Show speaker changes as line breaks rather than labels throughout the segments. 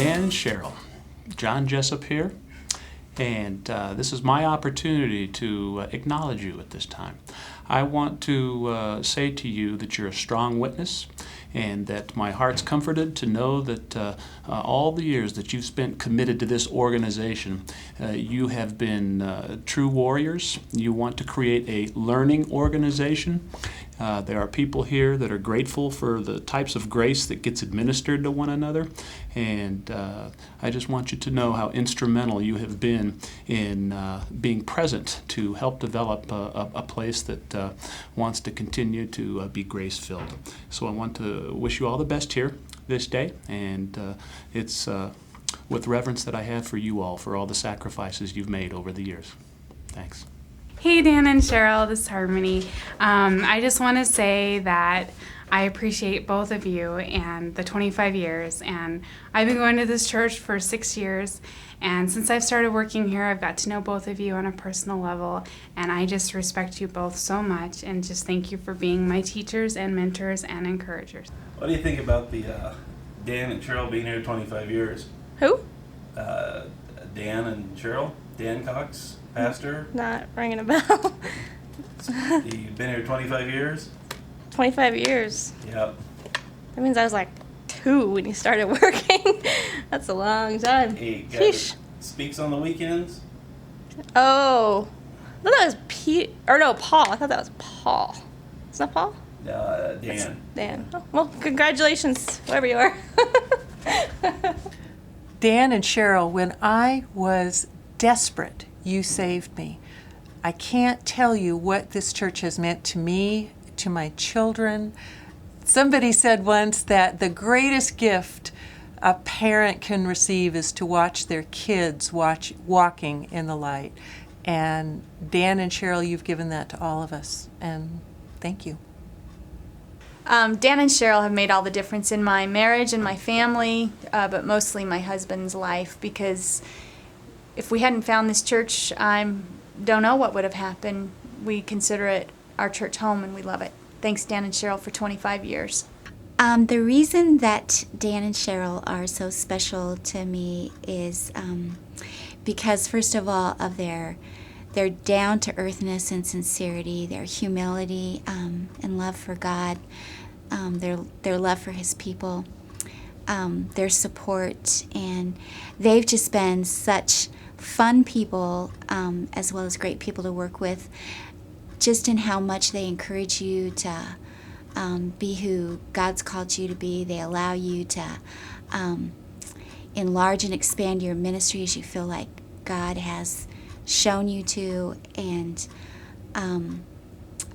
Dan and Cheryl, Jon Jessup here, and this is my opportunity to acknowledge you at this time. I want to say to you that you're a strong witness, and that my heart's comforted to know that all the years that you've spent committed to this organization, you have been true warriors. You want to create a learning organization. There are people here that are grateful for the types of grace that gets administered to one another, and I just want you to know how instrumental you have been in being present to help develop a place that wants to continue to be grace-filled. So I want to wish you all the best here this day, and it's with reverence that I have for you all, for all the sacrifices you've made over the years. Thanks.
Hey, Dan and Cheryl, this is Harmony. I just want to say that I appreciate both of you and the 25 years, and I've been going to this church for 6 years, and since I've started working here, I've got to know both of you on a personal level, and I just respect you both so much, and just thank you for being my teachers and mentors and encouragers.
What do you think about the Dan and Cheryl being here 25 years?
Who?
Dan and Cheryl? Dan Cox, pastor?
Not ringing a bell.
You've been here 25 years?
25 years.
Yep.
That means I was like 2 when you started working. That's a long time.
Hey, guy
Sheesh.
that speaks on the weekends?
Oh. I thought that was Pete. Or no, Paul. I thought that was Paul. Is that Paul?
Dan.
Dan. Oh, well, congratulations, whoever you are.
Dan and Cheryl, when I was desperate, you saved me. I can't tell you what this church has meant to me, to my children. Somebody said once that the greatest gift a parent can receive is to watch their kids walking in the light. And Dan and Cheryl, you've given that to all of us, and thank you.
Dan and Cheryl have made all the difference in my marriage and my family, but mostly my husband's life, because if we hadn't found this church, I don't know what would have happened. We consider it our church home, and we love it. Thanks, Dan and Cheryl, for 25 years.
The reason that Dan and Cheryl are so special to me is because, first of all, of their down-to-earthness and sincerity, their humility and love for God, their love for His people, their support, and they've just been such fun people as well as great people to work with, just in how much they encourage you to be who God's called you to be. They allow you to enlarge and expand your ministry as you feel like God has shown you to, and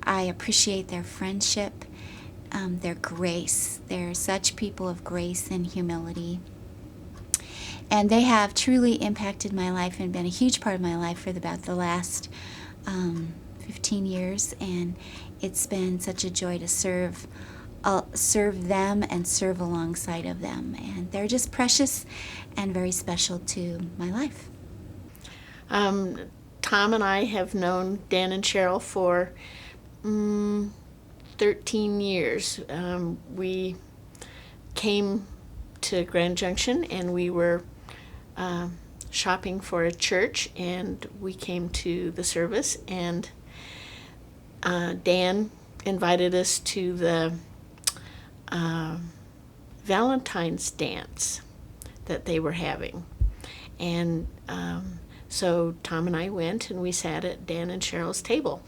I appreciate their friendship, their grace. They're such people of grace and humility. And they have truly impacted my life and been a huge part of my life for about the last 15 years, and it's been such a joy to serve them and serve alongside of them. And they're just precious and very special to my life.
Tom and I have known Dan and Cheryl for 13 years. We came to Grand Junction, and we were shopping for a church, and we came to the service, and Dan invited us to the Valentine's dance that they were having. And so Tom and I went, and we sat at Dan and Cheryl's table,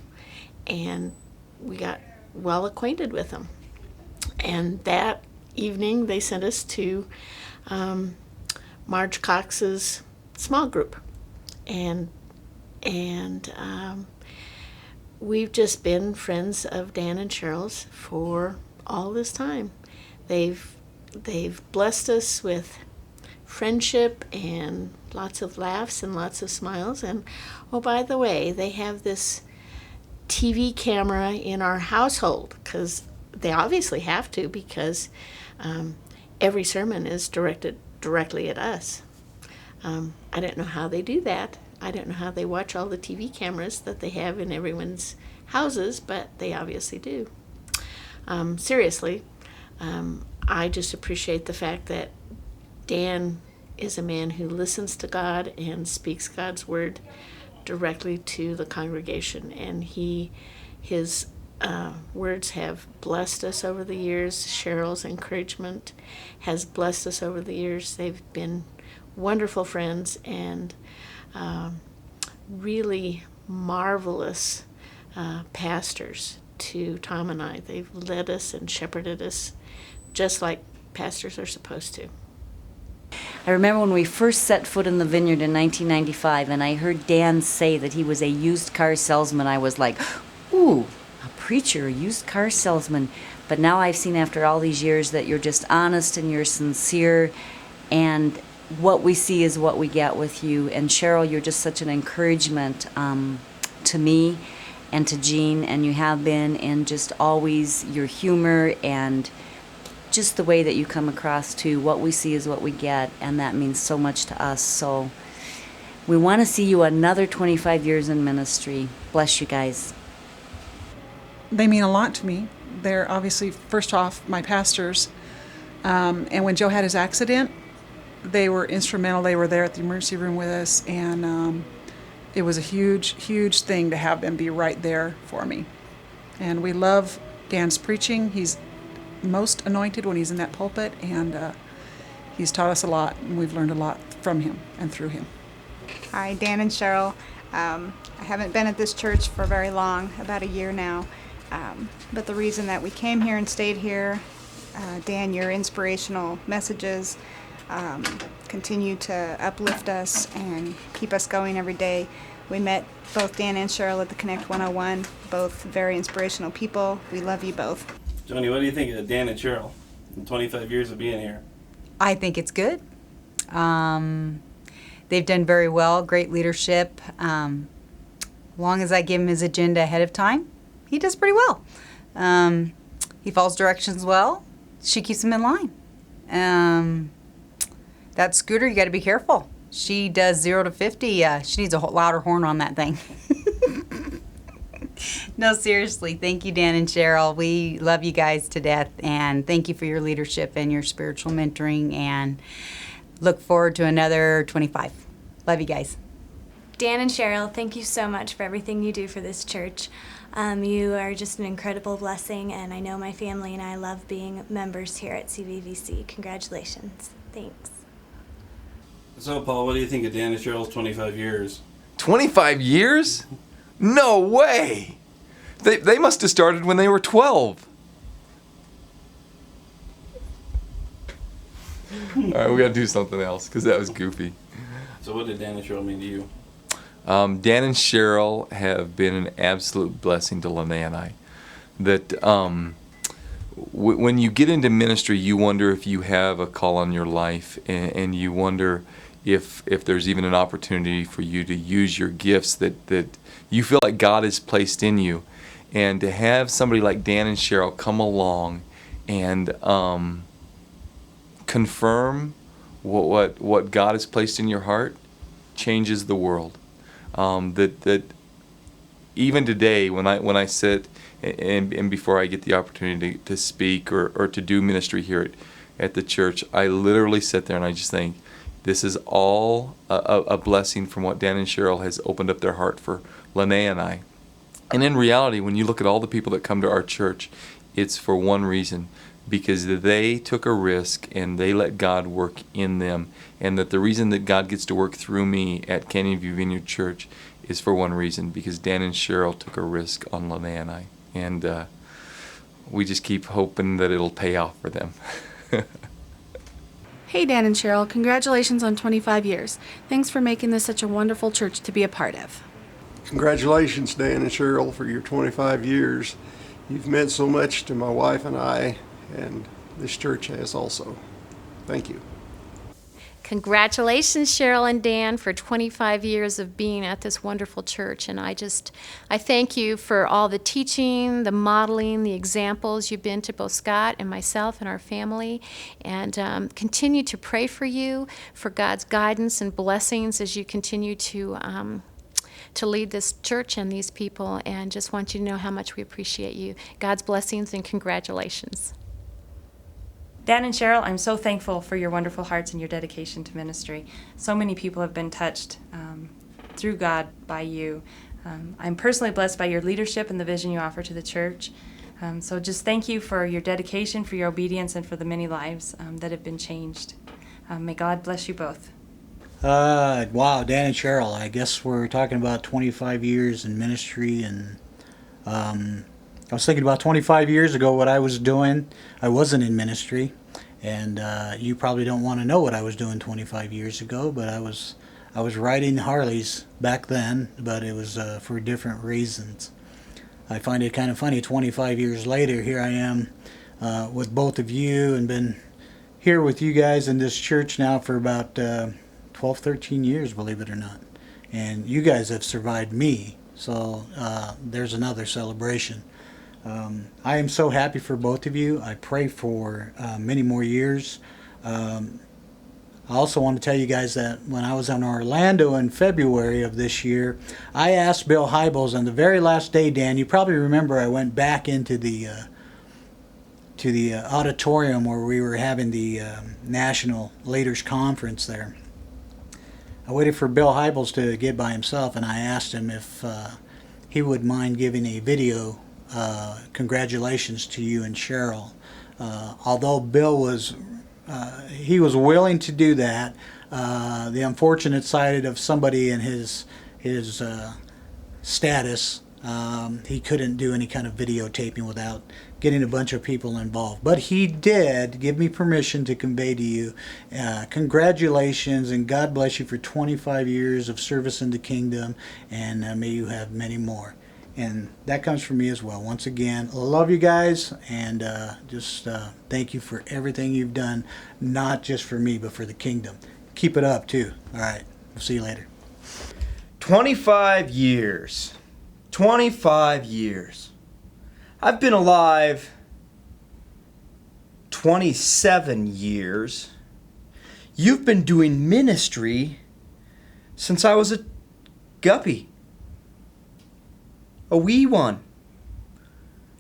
and we got well acquainted with them. And that evening they sent us to Marge Cox's small group, and we've just been friends of Dan and Cheryl's for all this time. They've blessed us with friendship and lots of laughs and lots of smiles. And oh, by the way, they have this TV camera in our household, because they obviously have to, because every sermon is directed directly at us. I don't know how they do that. I don't know how they watch all the TV cameras that they have in everyone's houses, but they obviously do. Seriously, I just appreciate the fact that Dan is a man who listens to God and speaks God's word directly to the congregation. And his words have blessed us over the years. Cheryl's encouragement has blessed us over the years. They've been wonderful friends and really marvelous pastors to Tom and I. They've led us and shepherded us just like pastors are supposed to.
I remember when we first set foot in the vineyard in 1995 and I heard Dan say that he was a used car salesman. I was like, ooh, a preacher, a used car salesman. But now I've seen after all these years that you're just honest and you're sincere, and what we see is what we get with you. And Cheryl, you're just such an encouragement to me and to Jean, and you have been, and just always your humor and just the way that you come across too. What we see is what we get, and that means so much to us. So we want to see you another 25 years in ministry. Bless you guys.
They mean a lot to me. They're obviously, first off, my pastors. And when Joe had his accident, they were instrumental. They were there at the emergency room with us, and it was a huge, huge thing to have them be right there for me. And we love Dan's preaching. He's most anointed when he's in that pulpit, and he's taught us a lot, and we've learned a lot from him and through him.
Hi, Dan and Cheryl. I haven't been at this church for very long, about a year now. But the reason that we came here and stayed here, Dan, your inspirational messages continue to uplift us and keep us going every day. We met both Dan and Cheryl at the Connect 101, both very inspirational people. We love you both.
Joni, what do you think of Dan and Cheryl in 25 years of being here?
I think it's good. They've done very well, great leadership. Long as I give him his agenda ahead of time, he does pretty well. He follows directions well. She keeps him in line. That scooter, you got to be careful. She does 0 to 50. She needs a louder horn on that thing. No, seriously. Thank you, Dan and Cheryl. We love you guys to death, and thank you for your leadership and your spiritual mentoring, and look forward to another 25. Love you guys.
Dan and Cheryl, thank you so much for everything you do for this church. You are just an incredible blessing, and I know my family and I love being members here at CVVC. Congratulations. Thanks.
So, Paul, what do you think of Dan and Cheryl's 25 years?
25 years? No way! They must have started when they were 12. All right, we got to do something else because that was goofy.
So what did Dan and Cheryl mean to you?
Dan and Cheryl have been an absolute blessing to Lene and I. That when you get into ministry, you wonder if you have a call on your life, and you wonder if there's even an opportunity for you to use your gifts that you feel like God has placed in you. And to have somebody like Dan and Cheryl come along and confirm what God has placed in your heart changes the world. That even today, when I sit and before I get the opportunity to speak or to do ministry here at the church, I literally sit there and I just think, this is all a blessing from what Dan and Cheryl has opened up their heart for Lene and I. And in reality, when you look at all the people that come to our church, it's for one reason, because they took a risk and they let God work in them. And that the reason that God gets to work through me at Canyon View Vineyard Church is for one reason, because Dan and Cheryl took a risk on Lene and I. And we just keep hoping that it'll pay off for them.
Hey, Dan and Cheryl, congratulations on 25 years. Thanks for making this such a wonderful church to be a part of.
Congratulations, Dan and Cheryl, for your 25 years. You've meant so much to my wife and I, and this church has also. Thank you.
Congratulations, Cheryl and Dan, for 25 years of being at this wonderful church. And I thank you for all the teaching, the modeling, the examples you've been to both Scott and myself and our family. And continue to pray for you, for God's guidance and blessings as you continue to lead this church and these people. And just want you to know how much we appreciate you. God's blessings and congratulations.
Dan and Cheryl, I'm so thankful for your wonderful hearts and your dedication to ministry. So many people have been touched through God by you. I'm personally blessed by your leadership and the vision you offer to the church. So just thank you for your dedication, for your obedience, and for the many lives that have been changed. May God bless you both.
Wow, Dan and Cheryl, I guess we're talking about 25 years in ministry, and I was thinking about 25 years ago what I was doing. I wasn't in ministry, and you probably don't want to know what I was doing 25 years ago, but I was riding Harleys back then, but it was for different reasons. I find it kind of funny, 25 years later, here I am with both of you, and been here with you guys in this church now for about 12, 13 years, believe it or not. And you guys have survived me, so there's another celebration. I am so happy for both of you. I pray for many more years. I also want to tell you guys that when I was in Orlando in February of this year, I asked Bill Hybels on the very last day, Dan, you probably remember I went back into the auditorium where we were having the National Leaders Conference there. I waited for Bill Hybels to get by himself, and I asked him if he would mind giving a video congratulations to you and Cheryl. Although Bill was he was willing to do that, the unfortunate side of somebody in his status, he couldn't do any kind of videotaping without getting a bunch of people involved. But he did give me permission to convey to you congratulations and God bless you for 25 years of service in the kingdom, and may you have many more. And that comes from me as well. Once again, I love you guys, and just thank you for everything you've done, not just for me, but for the kingdom. Keep it up, too. All right. We'll see you later.
25 years. 25 years. I've been alive 27 years. You've been doing ministry since I was a guppy. A wee one.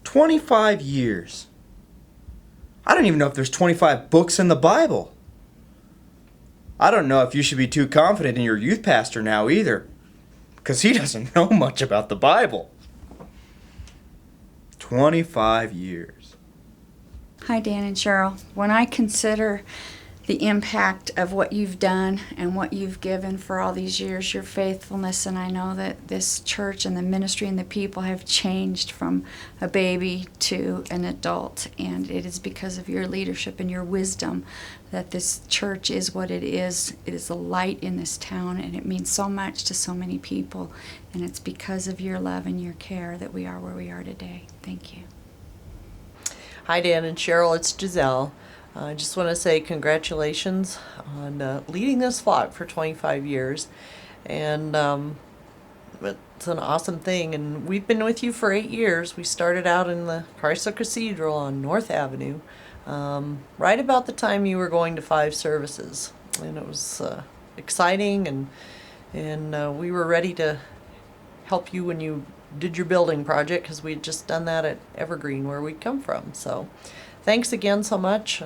25 years. I don't even know if there's 25 books in the Bible. I don't know if you should be too confident in your youth pastor now either, because he doesn't know much about the Bible. 25 years.
Hi, Dan and Cheryl. When I consider the impact of what you've done and what you've given for all these years, your faithfulness, and I know that this church and the ministry and the people have changed from a baby to an adult, and it is because of your leadership and your wisdom that this church is what it is. It is a light in this town, and it means so much to so many people, and it's because of your love and your care that we are where we are today. Thank you.
Hi, Dan and Cheryl. It's Giselle. I just want to say congratulations on leading this flock for 25 years. And it's an awesome thing. And we've been with you for 8 years. We started out in the Chrysler Cathedral on North Avenue, right about the time you were going to 5 services. And it was exciting, and we were ready to help you when you did your building project, because we had just done that at Evergreen where we come from. So thanks again so much.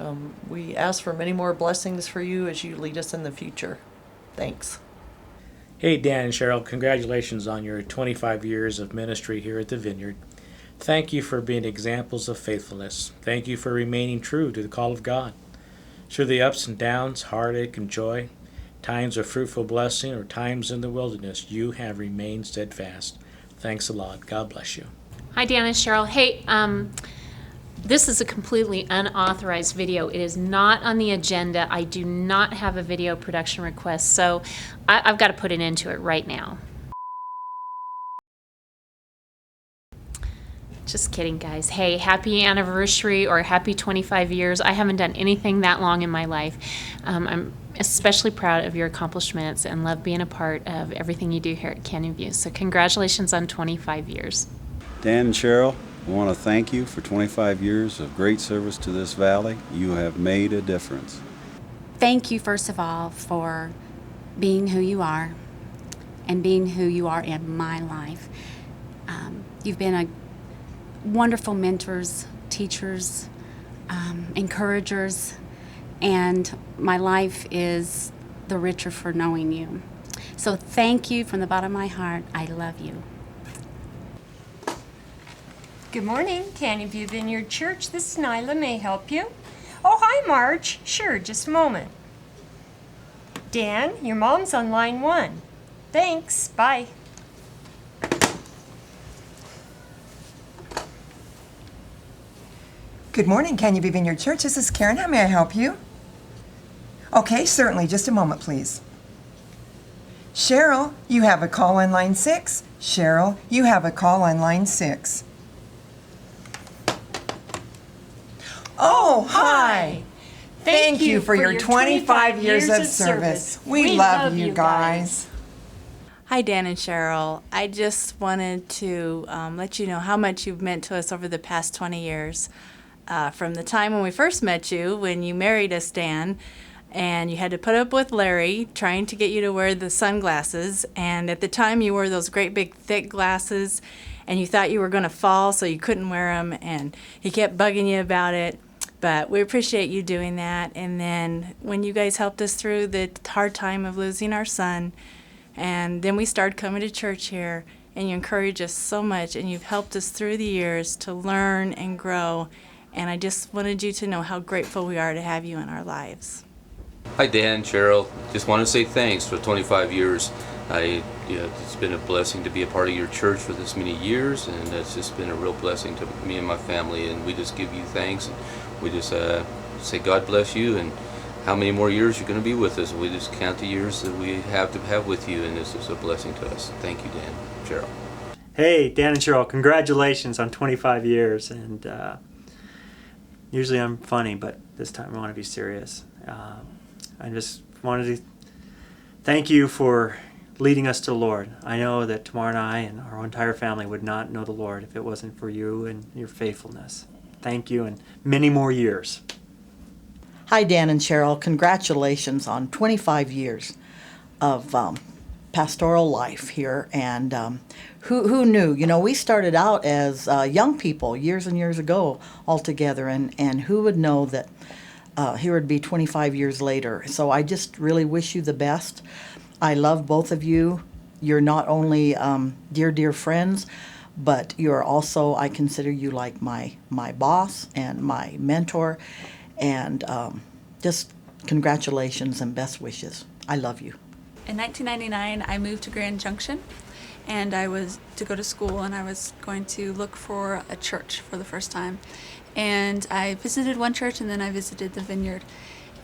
We ask for many more blessings for you as you lead us in the future. Thanks.
Hey, Dan and Cheryl, congratulations on your 25 years of ministry here at the Vineyard. Thank you for being examples of faithfulness. Thank you for remaining true to the call of God. Through the ups and downs, heartache and joy, times of fruitful blessing, or times in the wilderness, you have remained steadfast. Thanks a lot. God bless you.
Hi, Dan and Cheryl. Hey, this is a completely unauthorized video. It is not on the agenda. I do not have a video production request, so I've got to put an end to it right now. Just kidding, guys. Hey, happy anniversary or happy 25 years. I haven't done anything that long in my life. I'm especially proud of your accomplishments and love being a part of everything you do here at Canyon View. So congratulations on 25 years.
Dan and Cheryl, I want to thank you for 25 years of great service to this valley. You have made a difference.
Thank you, first of all, for being who you are and being who you are in my life. You've been a wonderful mentors, teachers, encouragers, and my life is the richer for knowing you. So thank you from the bottom of my heart. I love you.
Good morning, Canyon View Vineyard Church. This is Nila. May I help you? Oh, hi, Marge. Sure, just a moment. Dan, your mom's on line 1. Thanks. Bye.
Good morning, Canyon View Vineyard Church. This is Karen. How may I help you? Okay, certainly. Just a moment, please. Cheryl, you have a call on line 6. Cheryl, you have a call on line 6. Oh, hi. Thank you for your 25 years of service. We love you guys.
Hi, Dan and Cheryl. I just wanted to let you know how much you've meant to us over the past 20 years. From the time when we first met you, when you married us, Dan, and you had to put up with Larry trying to get you to wear the sunglasses. And at the time, you wore those great big thick glasses, and you thought you were going to fall, so you couldn't wear them. And he kept bugging you about it. But we appreciate you doing that. And then when you guys helped us through the hard time of losing our son, and then we started coming to church here, and you encouraged us so much, and you've helped us through the years to learn and grow. And I just wanted you to know how grateful we are to have you in our lives.
Hi, Dan, Cheryl. Just want to say thanks for 25 years. It's been a blessing to be a part of your church for this many years, and it's just been a real blessing to me and my family. And we just give you thanks. We just say God bless you, and how many more years you're going to be with us. We just count the years that we have to have with you, and this is a blessing to us. Thank you, Dan, Cheryl.
Hey, Dan and Cheryl, congratulations on 25 years. And usually I'm funny, but this time I want to be serious. I just wanted to thank you for leading us to the Lord. I know that Tamar and I and our entire family would not know the Lord if it wasn't for you and your faithfulness. Thank you, and many more years.
Hi, Dan and Cheryl. Congratulations on 25 years of pastoral life here. And who knew? You know, we started out as young people years and years ago all together, and who would know that here would be 25 years later. So I just really wish you the best. I love both of you. You're not only dear, dear friends, but you're also, I consider you like my boss and my mentor. And just congratulations and best wishes. I love you.
In 1999, I moved to Grand Junction, and I was to go to school, and I was going to look for a church for the first time. And I visited one church, and then I visited the Vineyard.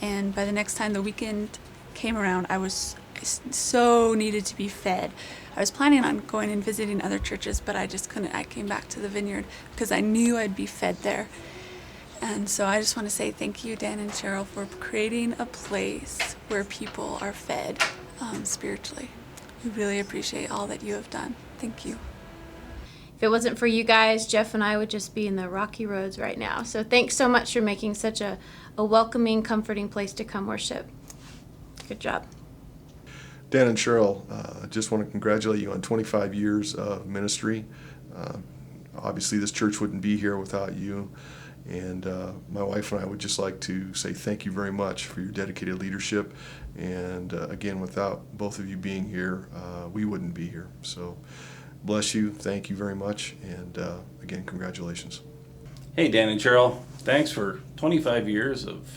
And by the next time the weekend came around, I so needed to be fed. I was planning on going and visiting other churches, but I just couldn't. I came back to the Vineyard because I knew I'd be fed there. And so I just want to say thank you, Dan and Cheryl, for creating a place where people are fed spiritually. We really appreciate all that you have done. Thank you.
If it wasn't for you guys, Jeff and I would just be in the rocky roads right now. So thanks so much for making such a welcoming, comforting place to come worship. Good job.
Dan and Cheryl, I just want to congratulate you on 25 years of ministry. Obviously, this church wouldn't be here without you. And my wife and I would just like to say thank you very much for your dedicated leadership. And again, without both of you being here, we wouldn't be here. So bless you. Thank you very much. And again, congratulations.
Hey, Dan and Cheryl. Thanks for 25 years of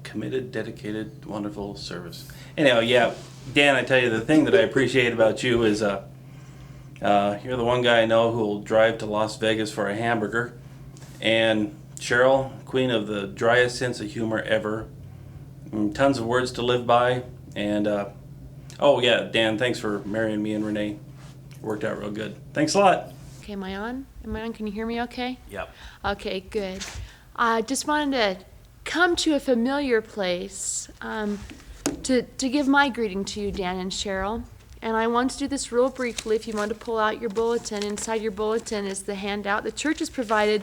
committed, dedicated, wonderful service. Anyhow, yeah, Dan, I tell you, the thing that I appreciate about you is you're the one guy I know who will drive to Las Vegas for a hamburger. And Cheryl, queen of the driest sense of humor ever. Tons of words to live by. And, oh yeah, Dan, thanks for marrying me and Renee. Worked out real good. Thanks a lot.
Okay, am I on? Can you hear me okay?
Yep.
Okay, good. I just wanted to come to a familiar place to give my greeting to you, Dan and Cheryl. And I want to do this real briefly. If you want to pull out your bulletin, inside your bulletin is the handout the church has provided.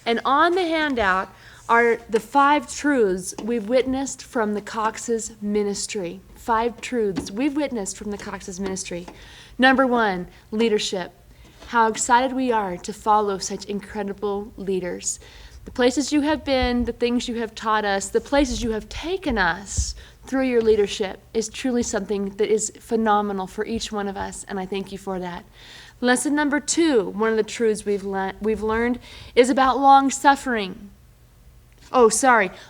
And on the handout are the 5 truths we've witnessed from the Cox's ministry. 5 truths we've witnessed from the Cox's ministry. Number 1, leadership. How excited we are to follow such incredible leaders.
The places you have been, the things you have taught us, the places you have taken us through your leadership is truly something that is phenomenal for each one of us, and I thank you for that. Lesson number 2, one of the truths we've learned is about long-suffering.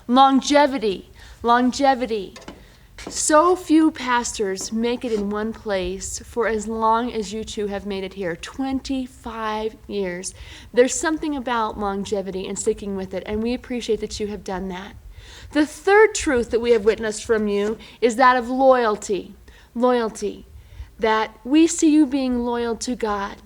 Longevity. Longevity. So few pastors make it in one place for as long as you two have made it here, 25 years. There's something about longevity and sticking with it, and we appreciate that you have done that. The third truth that we have witnessed from you is that of loyalty. Loyalty. That we see you being loyal to God,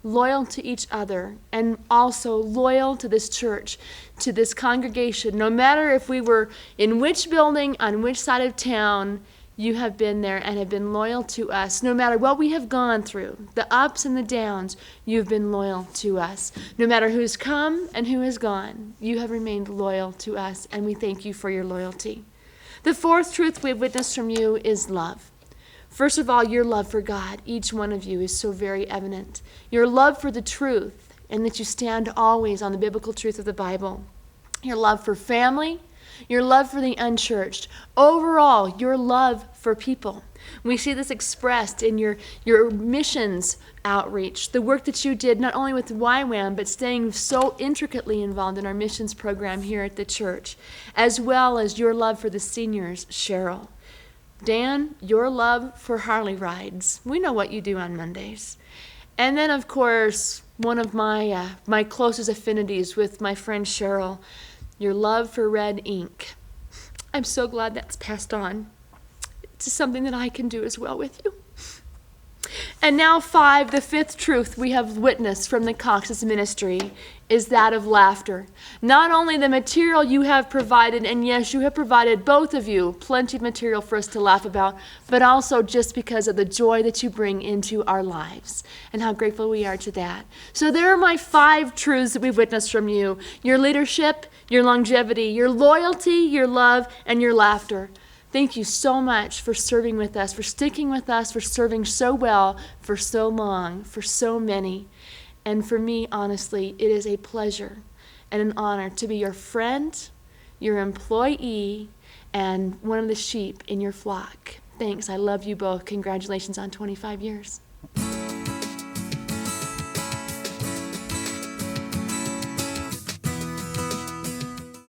loyal to each other, and also loyal to this church, to this congregation. No matter if we were in which building, on which side of town, you have been there and have been loyal to us. No matter what we have gone through, the ups and the downs, you've been loyal to us. No matter who's come and who has gone, you have remained loyal to us, and we thank you for your loyalty. The fourth truth we have witnessed from you is love. First of all, your love for God, each one of you, is so very evident. Your love for the truth, and that you stand always on the biblical truth of the Bible. Your love for family, your love for the unchurched. Overall, your love for people. We see this expressed in your missions outreach, the work that you did not only with YWAM, but staying so intricately involved in our missions program here at the church, as well as your love for the seniors, Cheryl. Dan, your love for Harley rides. We know what you do on Mondays. And then, of course, one of my closest affinities with my friend Cheryl, your love for red ink. I'm so glad that's passed on to something that I can do as well with you. And now 5, the fifth truth we have witnessed from the Cox's ministry is that of laughter. Not only the material you have provided, and yes, you have provided, both of you, plenty of material for us to laugh about, but also just because of the joy that you bring into our lives and how grateful we are to that. So there are my 5 truths that we've witnessed from you: your leadership, your longevity, your loyalty, your love, and your laughter. Thank you so much for serving with us, for sticking with us, for serving so well, for so long, for so many. And for me, honestly, it is a pleasure and an honor to be your friend, your employee, and one of the sheep in your flock. Thanks. I love you both. Congratulations on 25 years.